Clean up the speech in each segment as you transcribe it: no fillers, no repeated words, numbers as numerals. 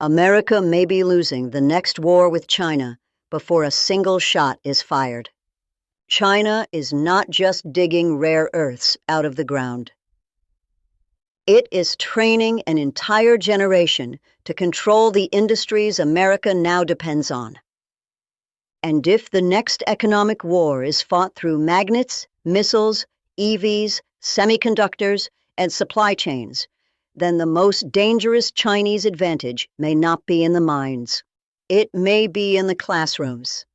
America may be losing the next war with China before a single shot is fired. China is not just digging rare earths out of the ground. It is training an entire generation to control the industries America now depends on. And if the next economic war is fought through magnets, missiles, EVs, semiconductors, and supply chains, then the most dangerous Chinese advantage may not be in the mines. It may be in the classrooms.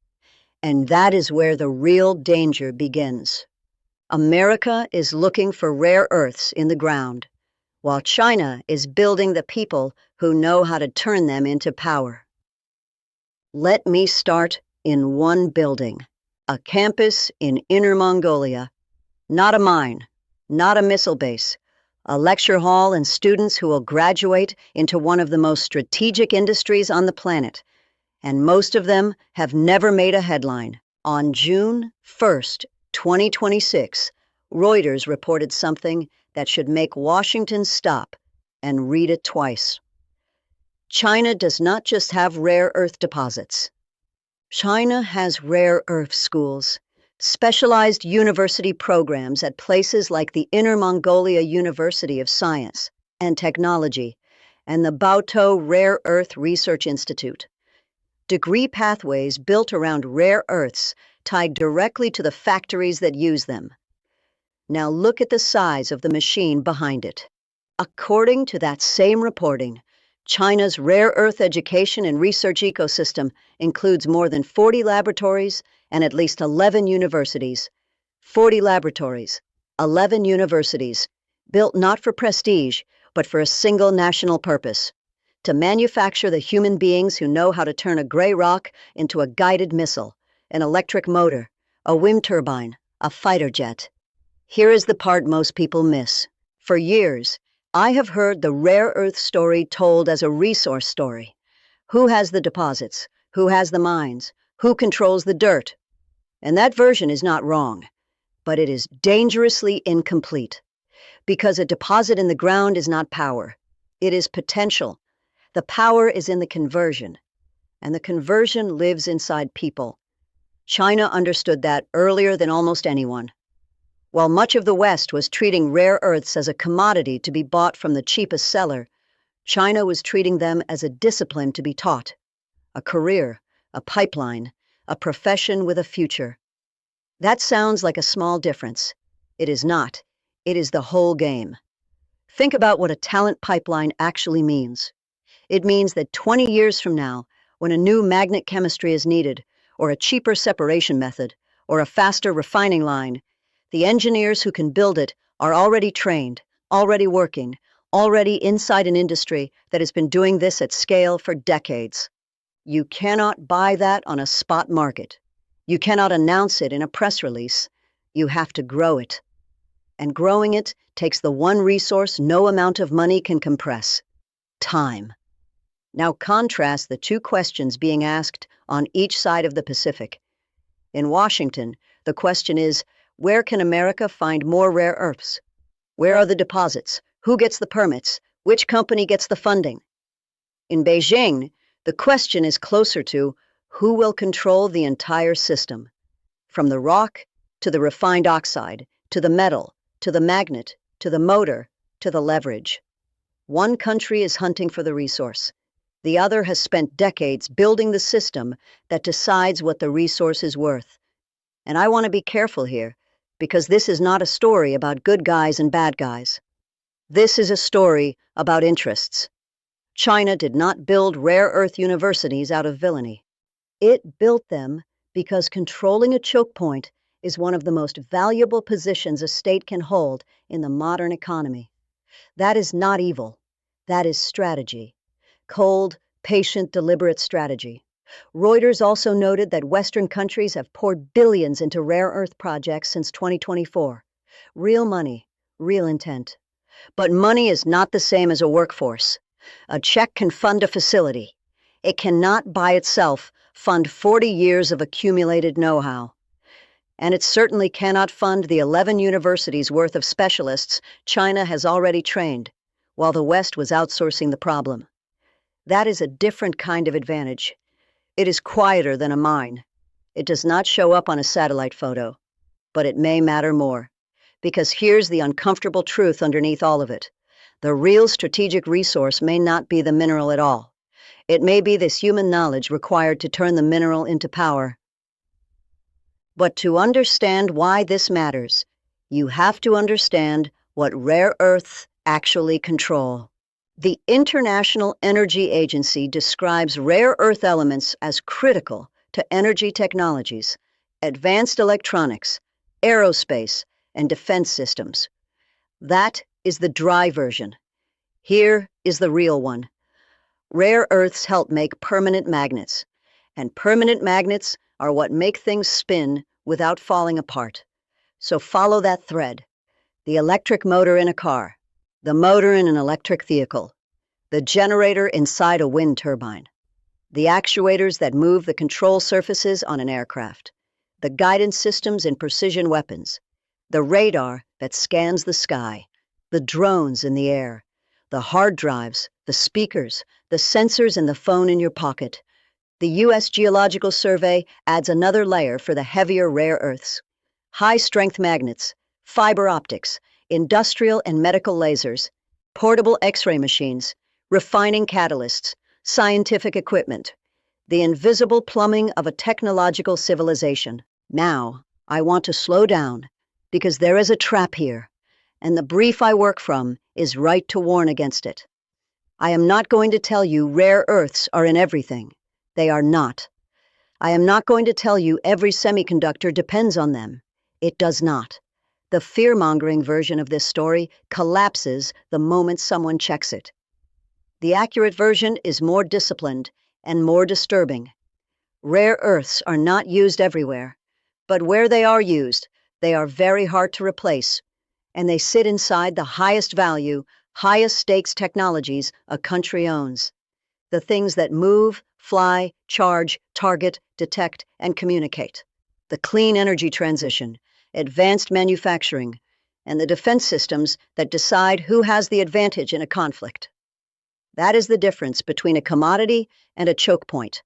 And that is where the real danger begins. America is looking for rare earths in the ground, while China is building the people who know how to turn them into power. Let me start in one building, a campus in Inner Mongolia. Not a mine, not a missile base, a lecture hall and students who will graduate into one of the most strategic industries on the planet. And most of them have never made a headline. On June 1st, 2026, Reuters reported something that should make Washington stop and read it twice. China does not just have rare earth deposits. China has rare earth schools, specialized university programs at places like the Inner Mongolia University of Science and Technology and the Baotou Rare Earth Research Institute. Degree pathways built around rare earths tied directly to the factories that use them. Now look at the size of the machine behind it. According to that same reporting, China's rare earth education and research ecosystem includes more than 40 laboratories and at least 11 universities. 40 laboratories, 11 universities, built not for prestige, but for a single national purpose: to manufacture the human beings who know how to turn a gray rock into a guided missile, an electric motor, a wind turbine, a fighter jet. Here is the part most people miss. For years, I have heard the rare earth story told as a resource story. Who has the deposits? Who has the mines? Who controls the dirt? And that version is not wrong, but it is dangerously incomplete. Because a deposit in the ground is not power. It is potential. The power is in the conversion, and the conversion lives inside people. China understood that earlier than almost anyone. While much of the West was treating rare earths as a commodity to be bought from the cheapest seller, China was treating them as a discipline to be taught, a career, a pipeline, a profession with a future. That sounds like a small difference. It is not. It is the whole game. Think about what a talent pipeline actually means. It means that 20 years from now, when a new magnet chemistry is needed, or a cheaper separation method, or a faster refining line, the engineers who can build it are already trained, already working, already inside an industry that has been doing this at scale for decades. You cannot buy that on a spot market. You cannot announce it in a press release. You have to grow it. And growing it takes the one resource no amount of money can compress: time. Now contrast the two questions being asked on each side of the Pacific. In Washington, the question is, where can America find more rare earths? Where are the deposits? Who gets the permits? Which company gets the funding? In Beijing, the question is closer to who will control the entire system, from the rock to the refined oxide, to the metal, to the magnet, to the motor, to the leverage. One country is hunting for the resource. The other has spent decades building the system that decides what the resource is worth. And I want to be careful here, because this is not a story about good guys and bad guys. This is a story about interests. China did not build rare earth universities out of villainy. It built them because controlling a choke point is one of the most valuable positions a state can hold in the modern economy. That is not evil. That is strategy. Cold, patient, deliberate strategy. Reuters also noted that Western countries have poured billions into rare earth projects since 2024. Real money, real intent. But money is not the same as a workforce. A check can fund a facility. It cannot by itself fund 40 years of accumulated know-how. And it certainly cannot fund the 11 universities worth of specialists China has already trained, while the West was outsourcing the problem. That is a different kind of advantage. It is quieter than a mine. It does not show up on a satellite photo, but it may matter more. Because here's the uncomfortable truth underneath all of it. The real strategic resource may not be the mineral at all. It may be this human knowledge required to turn the mineral into power. But to understand why this matters, you have to understand what rare earths actually control. The International Energy Agency describes rare earth elements as critical to energy technologies, advanced electronics, aerospace, and defense systems. That is the dry version. Here is the real one. Rare earths help make permanent magnets, and permanent magnets are what make things spin without falling apart. So follow that thread. The electric motor in a car, the motor in an electric vehicle, the generator inside a wind turbine, the actuators that move the control surfaces on an aircraft, the guidance systems in precision weapons, the radar that scans the sky, the drones in the air, the hard drives, the speakers, the sensors in the phone in your pocket. The U.S. Geological Survey adds another layer for the heavier rare earths. High-strength magnets, fiber optics, industrial and medical lasers, portable X-ray machines, refining catalysts, scientific equipment, the invisible plumbing of a technological civilization. Now, I want to slow down, because there is a trap here, and the brief I work from is right to warn against it. I am not going to tell you rare earths are in everything. They are not. I am not going to tell you every semiconductor depends on them. It does not. The fear-mongering version of this story collapses the moment someone checks it. The accurate version is more disciplined and more disturbing. Rare earths are not used everywhere, but where they are used, they are very hard to replace, and they sit inside the highest value, highest stakes technologies a country owns. The things that move, fly, charge, target, detect, and communicate. The clean energy transition, advanced manufacturing, and the defense systems that decide who has the advantage in a conflict. That is the difference between a commodity and a choke point.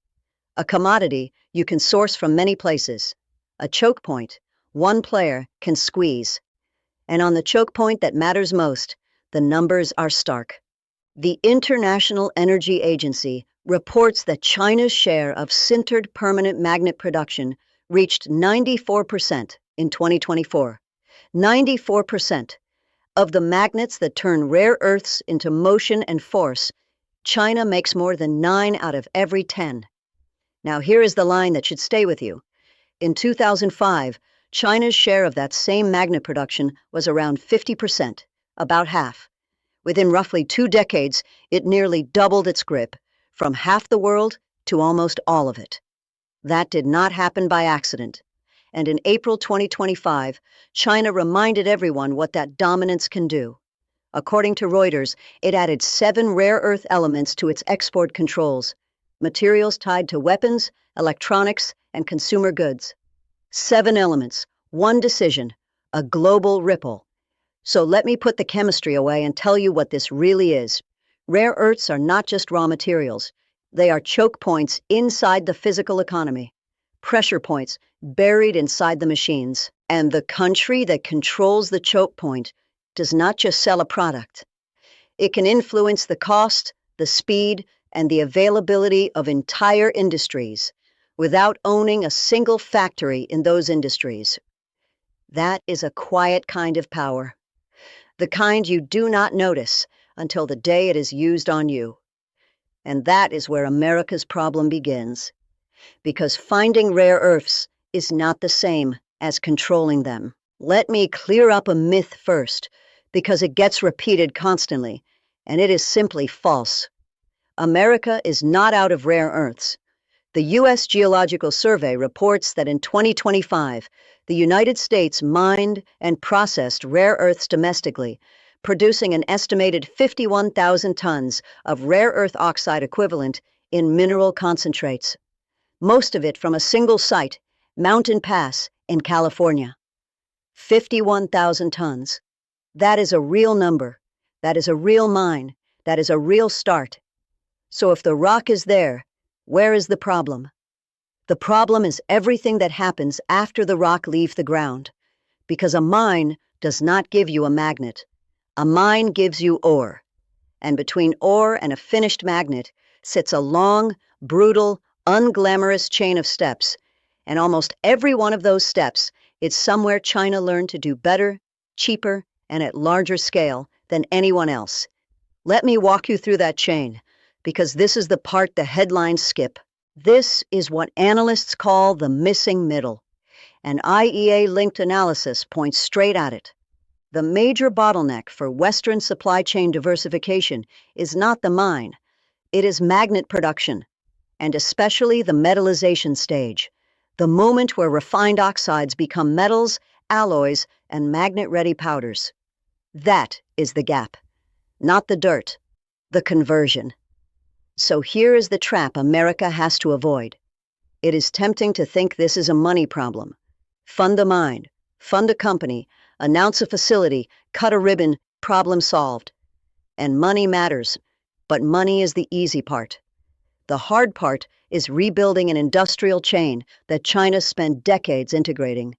A commodity you can source from many places. A choke point, one player can squeeze. And on the choke point that matters most, the numbers are stark. The International Energy Agency reports that China's share of sintered permanent magnet production reached 94% in 2024. 94%. Of the magnets that turn rare earths into motion and force, China makes more than 9 out of every 10. Now here is the line that should stay with you. In 2005, China's share of that same magnet production was around 50%, about half. Within roughly 2 decades, it nearly doubled its grip, from half the world to almost all of it. That did not happen by accident. And in April 2025, China reminded everyone what that dominance can do. According to Reuters, it added 7 rare earth elements to its export controls, materials tied to weapons, electronics, and consumer goods. 7 elements, 1 decision, a global ripple. So let me put the chemistry away and tell you what this really is. Rare earths are not just raw materials. They are choke points inside the physical economy, pressure points buried inside the machines. And the country that controls the choke point does not just sell a product. It can influence the cost, the speed, and the availability of entire industries without owning a single factory in those industries. That is a quiet kind of power. The kind you do not notice until the day it is used on you. And that is where America's problem begins. Because finding rare earths is not the same as controlling them. Let me clear up a myth first, because it gets repeated constantly, and it is simply false. America is not out of rare earths. The U.S. Geological Survey reports that in 2025, the United States mined and processed rare earths domestically, producing an estimated 51,000 tons of rare earth oxide equivalent in mineral concentrates. Most of it from a single site, Mountain Pass in California. 51,000 tons. That is a real number. That is a real mine. That is a real start. So if the rock is there, where is the problem? The problem is everything that happens after the rock leaves the ground, because a mine does not give you a magnet. A mine gives you ore, and between ore and a finished magnet sits a long, brutal, unglamorous chain of steps, and almost every one of those steps is somewhere China learned to do better, cheaper, and at larger scale than anyone else. Let me walk you through that chain, because this is the part the headlines skip. This is what analysts call the missing middle, and IEA-linked analysis points straight at it. The major bottleneck for Western supply chain diversification is not the mine, it is magnet production, and especially the metallization stage, the moment where refined oxides become metals, alloys, and magnet-ready powders. That is the gap, not the dirt, the conversion. So here is the trap America has to avoid. It is tempting to think this is a money problem. Fund a mine, fund a company, announce a facility, cut a ribbon, problem solved. And money matters, but money is the easy part. The hard part is rebuilding an industrial chain that China spent decades integrating.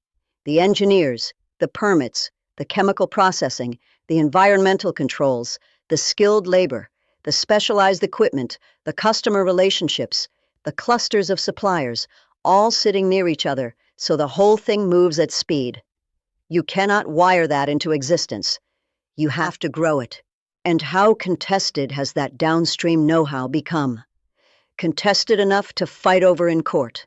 The engineers, the permits, the chemical processing, the environmental controls, the skilled labor, the specialized equipment, the customer relationships, the clusters of suppliers, all sitting near each other so the whole thing moves at speed. You cannot wire that into existence. You have to grow it. And how contested has that downstream know-how become? Contested enough to fight over in court.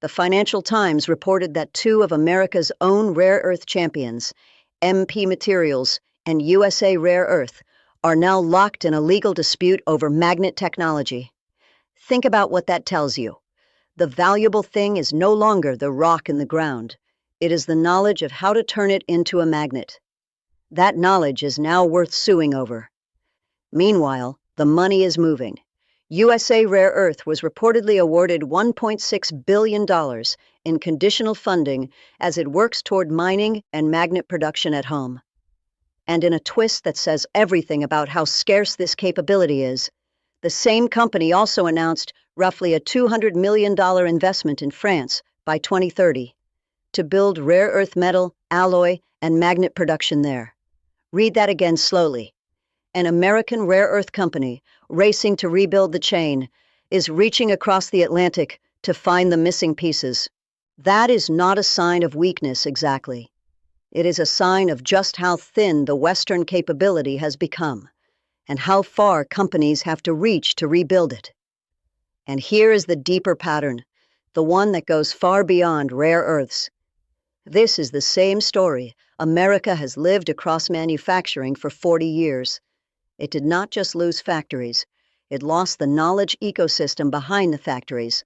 The Financial Times reported that two of America's own rare earth champions, MP Materials and USA Rare Earth, are now locked in a legal dispute over magnet technology. Think about what that tells you. The valuable thing is no longer the rock in the ground. It is the knowledge of how to turn it into a magnet. That knowledge is now worth suing over. Meanwhile, the money is moving. USA Rare Earth was reportedly awarded $1.6 billion in conditional funding as it works toward mining and magnet production at home. And in a twist that says everything about how scarce this capability is, the same company also announced roughly a $200 million investment in France by 2030 to build rare earth metal, alloy, and magnet production there. Read that again slowly. An American rare earth company, racing to rebuild the chain, is reaching across the Atlantic to find the missing pieces. That is not a sign of weakness exactly. It is a sign of just how thin the Western capability has become, and how far companies have to reach to rebuild it. And here is the deeper pattern, the one that goes far beyond rare earths. This is the same story America has lived across manufacturing for 40 years. It did not just lose factories, it lost the knowledge ecosystem behind the factories,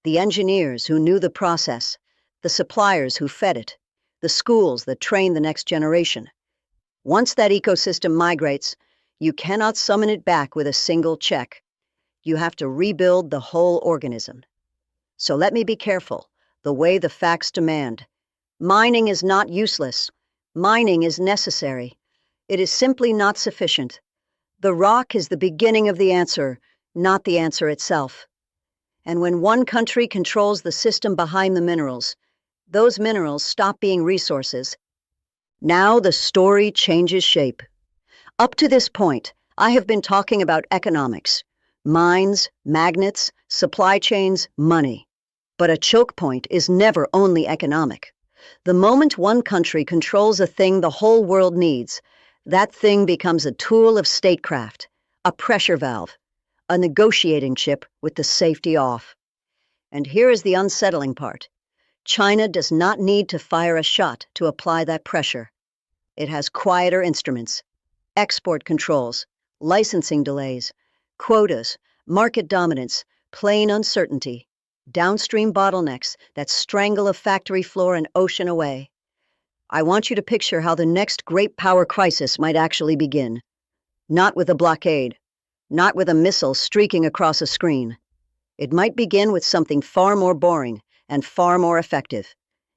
the engineers who knew the process, the suppliers who fed it, the schools that train the next generation. Once that ecosystem migrates, you cannot summon it back with a single check. You have to rebuild the whole organism. So let me be careful, the way the facts demand. Mining is not useless. Mining is necessary. It is simply not sufficient. The rock is the beginning of the answer, not the answer itself. And when one country controls the system behind the minerals, those minerals stop being resources. Now the story changes shape. Up to this point, I have been talking about economics, mines, magnets, supply chains, money. But a choke point is never only economic. The moment one country controls a thing the whole world needs, that thing becomes a tool of statecraft, a pressure valve, a negotiating chip with the safety off. And here is the unsettling part. China does not need to fire a shot to apply that pressure. It has quieter instruments, export controls, licensing delays, quotas, market dominance, plain uncertainty, downstream bottlenecks that strangle a factory floor and ocean away. I want you to picture how the next great power crisis might actually begin. Not with a blockade, not with a missile streaking across a screen. It might begin with something far more boring and far more effective.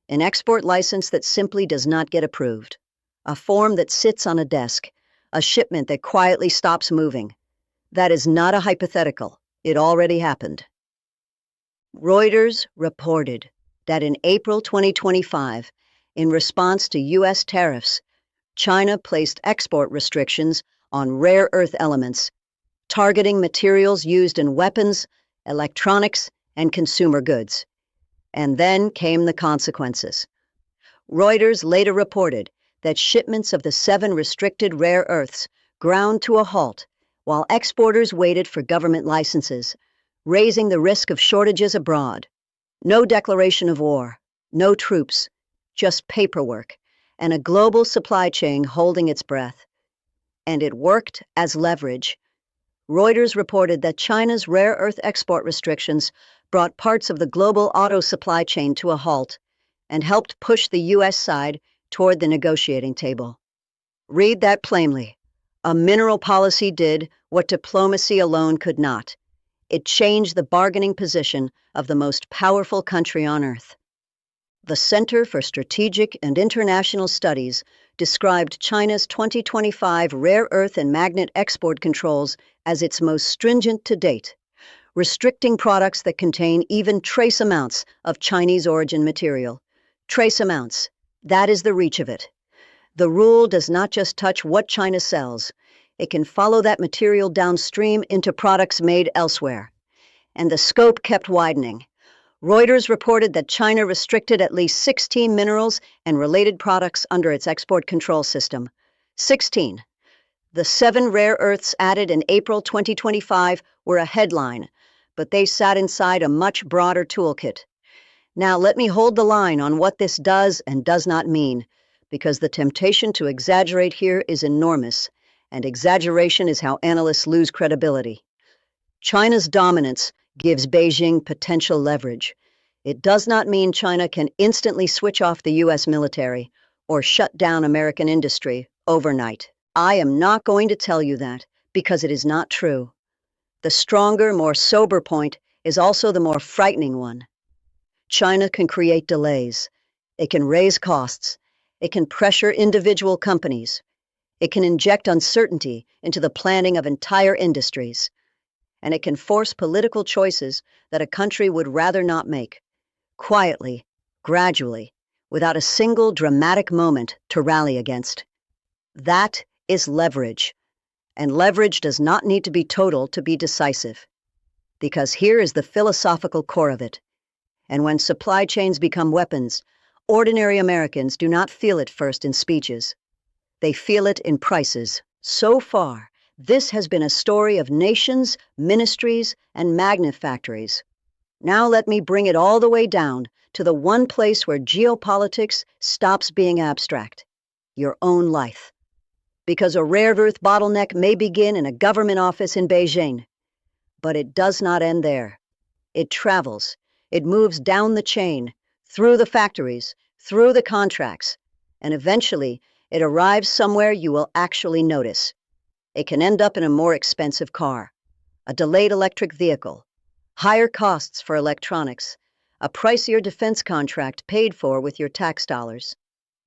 An export license that simply does not get approved. A form that sits on a desk. A shipment that quietly stops moving. That is not a hypothetical. It already happened. Reuters reported that in April 2025, in response to U.S. tariffs, China placed export restrictions on rare earth elements, targeting materials used in weapons, electronics, and consumer goods. And then came the consequences. Reuters later reported that shipments of the 7 restricted rare earths ground to a halt while exporters waited for government licenses, raising the risk of shortages abroad. No declaration of war, no troops, just paperwork, and a global supply chain holding its breath. And it worked as leverage. Reuters reported that China's rare earth export restrictions brought parts of the global auto supply chain to a halt and helped push the U.S. side toward the negotiating table. Read that plainly. A mineral policy did what diplomacy alone could not. It changed the bargaining position of the most powerful country on Earth. The Center for Strategic and International Studies described China's 2025 rare earth and magnet export controls as its most stringent to date, restricting products that contain even trace amounts of Chinese origin material. Trace amounts, that is the reach of it. The rule does not just touch what China sells. It can follow that material downstream into products made elsewhere. And the scope kept widening. Reuters reported that China restricted at least 16 minerals and related products under its export control system. 16. The 7 rare earths added in April 2025 were a headline, but they sat inside a much broader toolkit. Now let me hold the line on what this does and does not mean, because the temptation to exaggerate here is enormous, and exaggeration is how analysts lose credibility. China's dominance gives Beijing potential leverage. It does not mean China can instantly switch off the U.S. military or shut down American industry overnight. I am not going to tell you that, because it is not true. The stronger, more sober point is also the more frightening one. China can create delays. It can raise costs. It can pressure individual companies. It can inject uncertainty into the planning of entire industries. And it can force political choices that a country would rather not make, quietly, gradually, without a single dramatic moment to rally against. That is leverage. And leverage does not need to be total to be decisive. Because here is the philosophical core of it. And when supply chains become weapons, ordinary Americans do not feel it first in speeches. They feel it in prices. So far, this has been a story of nations, ministries, and magnet factories. Now let me bring it all the way down to the one place where geopolitics stops being abstract: your own life. Because a rare earth bottleneck may begin in a government office in Beijing, but it does not end there. It travels. It moves down the chain, through the factories, through the contracts, and eventually it arrives somewhere you will actually notice. It can end up in a more expensive car, a delayed electric vehicle, higher costs for electronics, a pricier defense contract paid for with your tax dollars,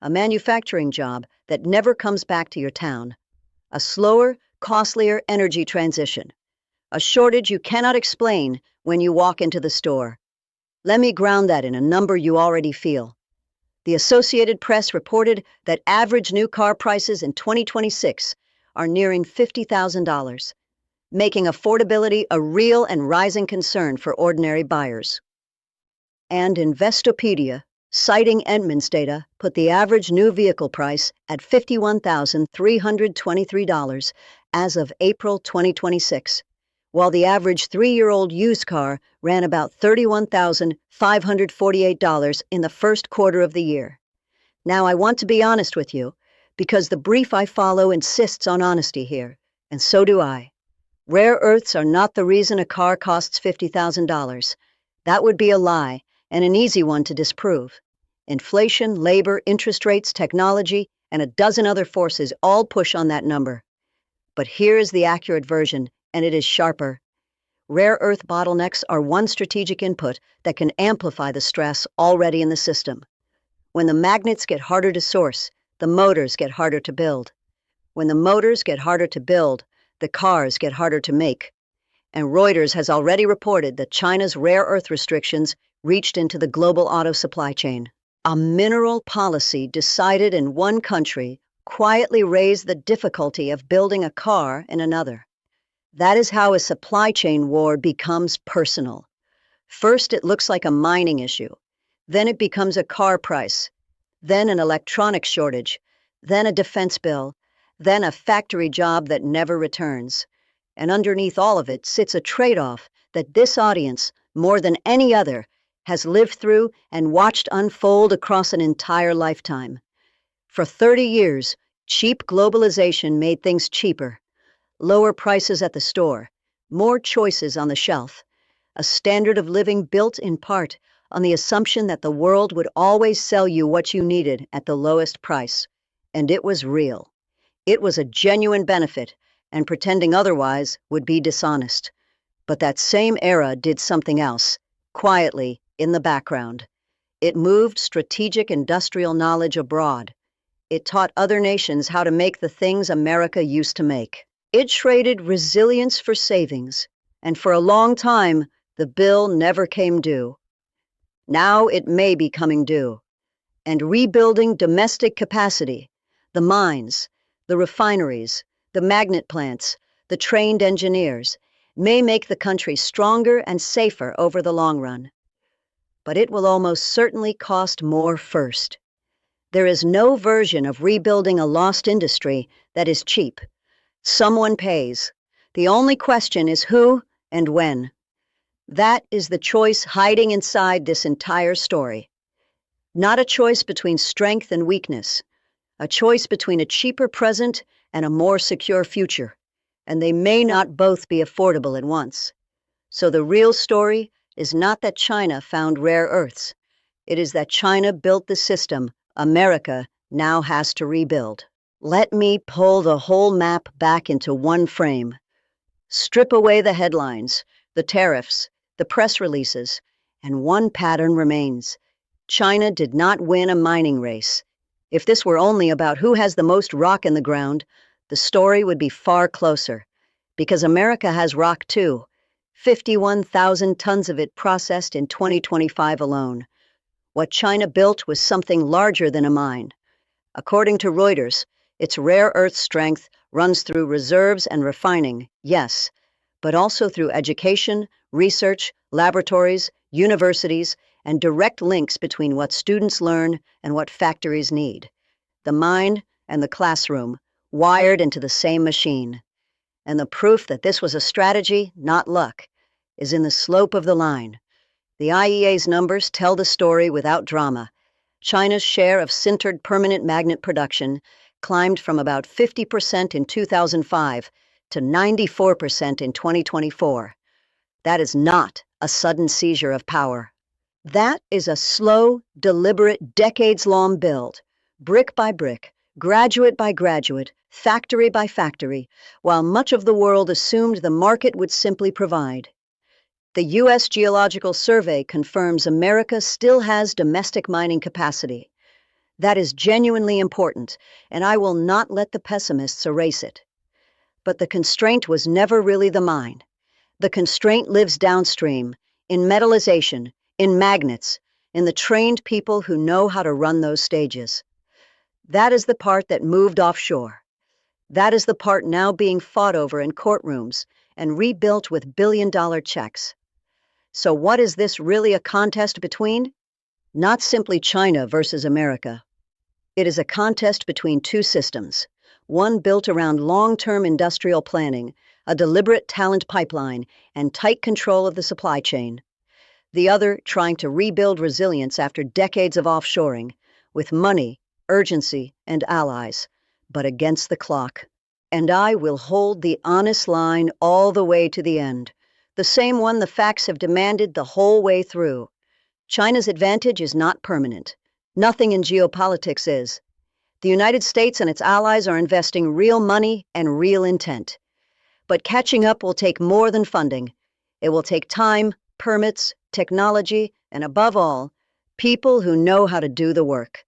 a manufacturing job that never comes back to your town, a slower, costlier energy transition, a shortage you cannot explain when you walk into the store. Let me ground that in a number you already feel. The Associated Press reported that average new car prices in 2026 are nearing $50,000, making affordability a real and rising concern for ordinary buyers. And Investopedia, citing Entman's data, put the average new vehicle price at $51,323 as of April 2026, while the average 3-year-old used car ran about $31,548 in the first quarter of the year. Now, I want to be honest with you, because the brief I follow insists on honesty here, and so do I. Rare earths are not the reason a car costs $50,000. That would be a lie, and an easy one to disprove. Inflation, labor, interest rates, technology, and a dozen other forces all push on that number. But here is the accurate version, and it is sharper. Rare earth bottlenecks are one strategic input that can amplify the stress already in the system. When the magnets get harder to source, the motors get harder to build. When the motors get harder to build, the cars get harder to make. And Reuters has already reported that China's rare earth restrictions reached into the global auto supply chain. A mineral policy decided in one country quietly raised the difficulty of building a car in another. That is how a supply chain war becomes personal. First, it looks like a mining issue. Then it becomes a car price. Then an electronics shortage. Then a defense bill. Then a factory job that never returns. And underneath all of it sits a trade-off that this audience, more than any other, has lived through and watched unfold across an entire lifetime. For 30 years, cheap globalization made things cheaper. Lower prices at the store, more choices on the shelf, a standard of living built in part on the assumption that the world would always sell you what you needed at the lowest price. And it was real. It was a genuine benefit, and pretending otherwise would be dishonest. But that same era did something else, quietly, in the background. It moved strategic industrial knowledge abroad. It taught other nations how to make the things America used to make. It traded resilience for savings, and for a long time, the bill never came due. Now it may be coming due. And rebuilding domestic capacity, the mines, the refineries, the magnet plants, the trained engineers, may make the country stronger and safer over the long run. But it will almost certainly cost more first. There is no version of rebuilding a lost industry that is cheap. Someone pays. The only question is who and when. That is the choice hiding inside this entire story. Not a choice between strength and weakness. A choice between a cheaper present and a more secure future. And they may not both be affordable at once. So the real story is not that China found rare earths. It is that China built the system America now has to rebuild. Let me pull the whole map back into one frame. Strip away the headlines, the tariffs, the press releases, and one pattern remains. China did not win a mining race. If this were only about who has the most rock in the ground, the story would be far closer. Because America has rock too. 51,000 tons of it processed in 2025 alone. What China built was something larger than a mine. According to Reuters, its rare earth strength runs through reserves and refining, yes, but also through education, research, laboratories, universities, and direct links between what students learn and what factories need. The mind and the classroom, wired into the same machine. And the proof that this was a strategy, not luck, is in the slope of the line. The IEA's numbers tell the story without drama. China's share of sintered permanent magnet production climbed from about 50% in 2005 to 94% in 2024. That is not a sudden seizure of power. That is a slow, deliberate, decades-long build, brick by brick, graduate by graduate, factory by factory, while much of the world assumed the market would simply provide. The U.S. Geological Survey confirms America still has domestic mining capacity. That is genuinely important, and I will not let the pessimists erase it. But the constraint was never really the mine. The constraint lives downstream, in metallization, in magnets, in the trained people who know how to run those stages. That is the part that moved offshore. That is the part now being fought over in courtrooms and rebuilt with billion-dollar checks. So what is this really a contest between? Not simply China versus America. It is a contest between two systems, one built around long-term industrial planning, a deliberate talent pipeline, and tight control of the supply chain. The other trying to rebuild resilience after decades of offshoring, with money, urgency, and allies, but against the clock. And I will hold the honest line all the way to the end. The same one the facts have demanded the whole way through. China's advantage is not permanent. Nothing in geopolitics is. The United States and its allies are investing real money and real intent. But catching up will take more than funding. It will take time, permits, technology, and above all, people who know how to do the work.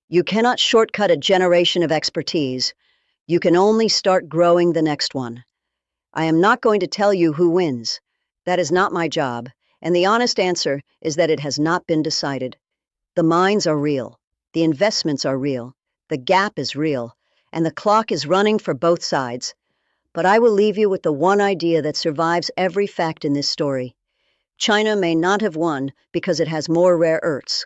You cannot shortcut a generation of expertise. You can only start growing the next one. I am not going to tell you who wins. That is not my job, and the honest answer is that it has not been decided. The mines are real, the investments are real, the gap is real, and the clock is running for both sides. But I will leave you with the one idea that survives every fact in this story. China may not have won because it has more rare earths.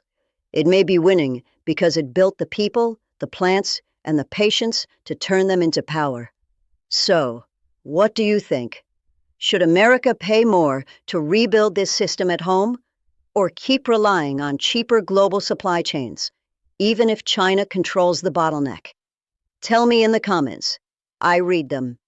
It may be winning because it built the people, the plants, and the patience to turn them into power. So, what do you think? Should America pay more to rebuild this system at home, or keep relying on cheaper global supply chains, even if China controls the bottleneck? Tell me in the comments. I read them.